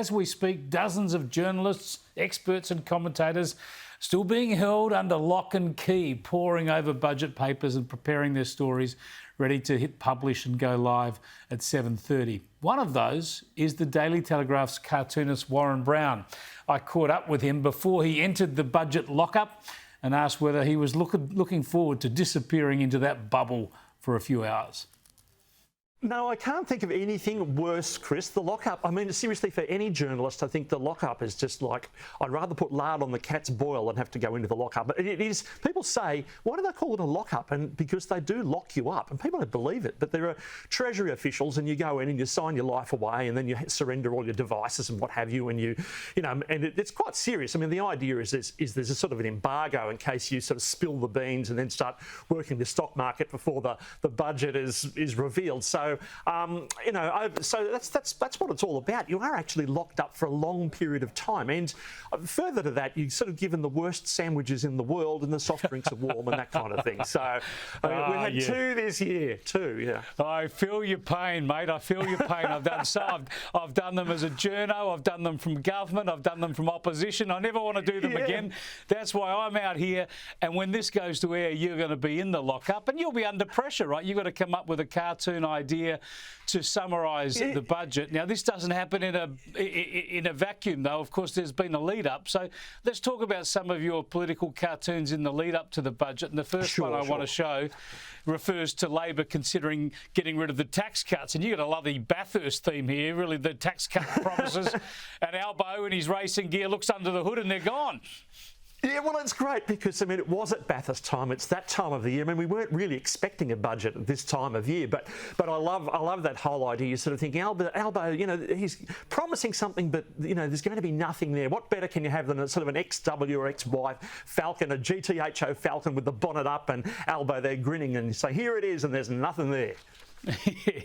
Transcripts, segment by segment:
As we speak, dozens of journalists, experts and commentators still being held under lock and key, poring over budget papers and preparing their stories ready to hit publish and go live at 7:30. One of those is the Daily Telegraph's cartoonist Warren Brown. I caught up with him before he entered the budget lockup and asked whether he was looking forward to disappearing into that bubble for a few hours. No, I can't think of anything worse, Chris. The lockup, I mean, seriously, for any journalist, I think the lockup is just like, I'd rather put lard on the cat's boil than have to go into the lockup. But it is, people say, why do they call it a lockup? And because they do lock you up, and people don't believe it. But there are Treasury officials, and you go in and you sign your life away, and then you surrender all your devices and what have you, and it's quite serious. I mean, the idea is there's a sort of an embargo in case you sort of spill the beans and then start working the stock market before the budget is revealed. So that's what it's all about. You are actually locked up for a long period of time, and further to that, you're sort of given the worst sandwiches in the world, and the soft drinks are warm and that kind of thing. So we've had two this year, yeah. I feel your pain, mate. I feel your pain. I've done them as a journo. I've done them from government. I've done them from opposition. I never want to do them again. That's why I'm out here. And when this goes to air, you're going to be in the lockup, and you'll be under pressure, right? You've got to come up with a cartoon idea to summarise the budget. Now, this doesn't happen in a vacuum, though. Of course, there's been a lead-up. So let's talk about some of your political cartoons in the lead-up to the budget. And the first one I want to show refers to Labor considering getting rid of the tax cuts. And you've got a lovely Bathurst theme here, really, the tax cut promises. And Albo in his racing gear looks under the hood and they're gone. Yeah, well, it's great because, I mean, it was at Bathurst time. It's that time of the year. I mean, we weren't really expecting a budget at this time of year, but I love that whole idea. You're sort of thinking, Albo, he's promising something, but, there's going to be nothing there. What better can you have than a sort of an XW or XY Falcon, a GTHO Falcon with the bonnet up and Albo there grinning and say, here it is, and there's nothing there.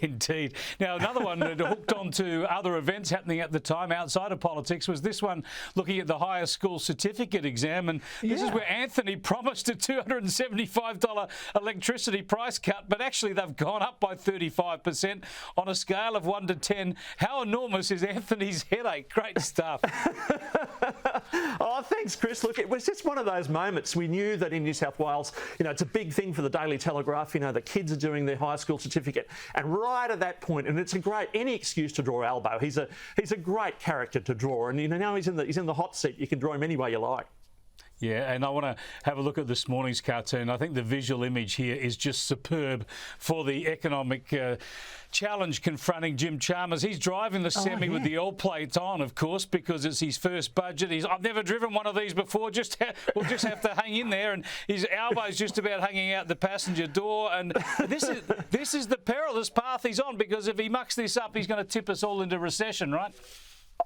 Indeed. Now, another one that hooked on to other events happening at the time outside of politics was this one looking at the higher school certificate exam. And this is where Anthony promised a $275 electricity price cut, but actually they've gone up by 35% on a scale of 1 to 10. How enormous is Anthony's headache? Great stuff. Oh, thanks, Chris. Look, it was just one of those moments. We knew that in New South Wales, it's a big thing for the Daily Telegraph. The kids are doing their high school certificate. And right at that point, and it's any excuse to draw Albo. He's a great character to draw, and now he's in the hot seat. You can draw him any way you like. Yeah, and I want to have a look at this morning's cartoon. I think the visual image here is just superb for the economic challenge confronting Jim Chalmers. He's driving the semi with the L plates on, of course, because it's his first budget. I've never driven one of these before. We'll just have to hang in there, and his elbow's just about hanging out the passenger door. And this is the perilous path he's on, because if he mucks this up, he's going to tip us all into recession, right?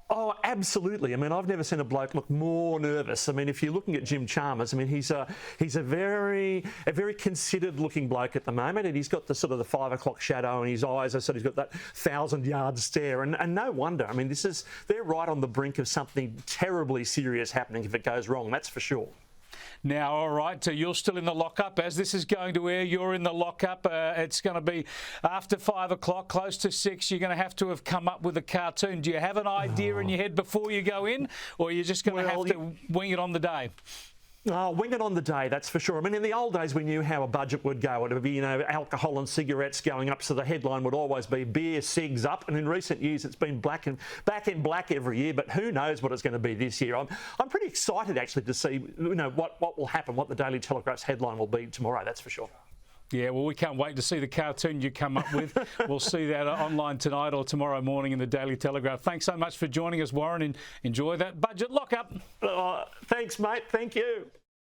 Oh, absolutely. I mean, I've never seen a bloke look more nervous. I mean, if you're looking at Jim Chalmers, I mean, he's a very considered-looking bloke at the moment, and he's got the sort of the 5 o'clock shadow in his eyes. He's got that 1,000-yard stare, and no wonder. I mean, they're right on the brink of something terribly serious happening if it goes wrong. That's for sure. Now, all right, so you're still in the lockup. As this is going to air, you're in the lockup. It's going to be after 5 o'clock, close to 6. You're going to have come up with a cartoon. Do you have an idea in your head before you go in, or are you just going to have to wing it on the day? Oh, wing it on the day, that's for sure. I mean, in the old days, we knew how a budget would go. It would be, alcohol and cigarettes going up, so the headline would always be beer, cigs up. And in recent years, it's been back in black every year. But who knows what it's going to be this year? I'm pretty excited, actually, to see, what will happen, what the Daily Telegraph's headline will be tomorrow, that's for sure. Yeah, well, we can't wait to see the cartoon you come up with. We'll see that online tonight or tomorrow morning in the Daily Telegraph. Thanks so much for joining us, Warren, and enjoy that budget lockup. Thanks, mate. Thank you.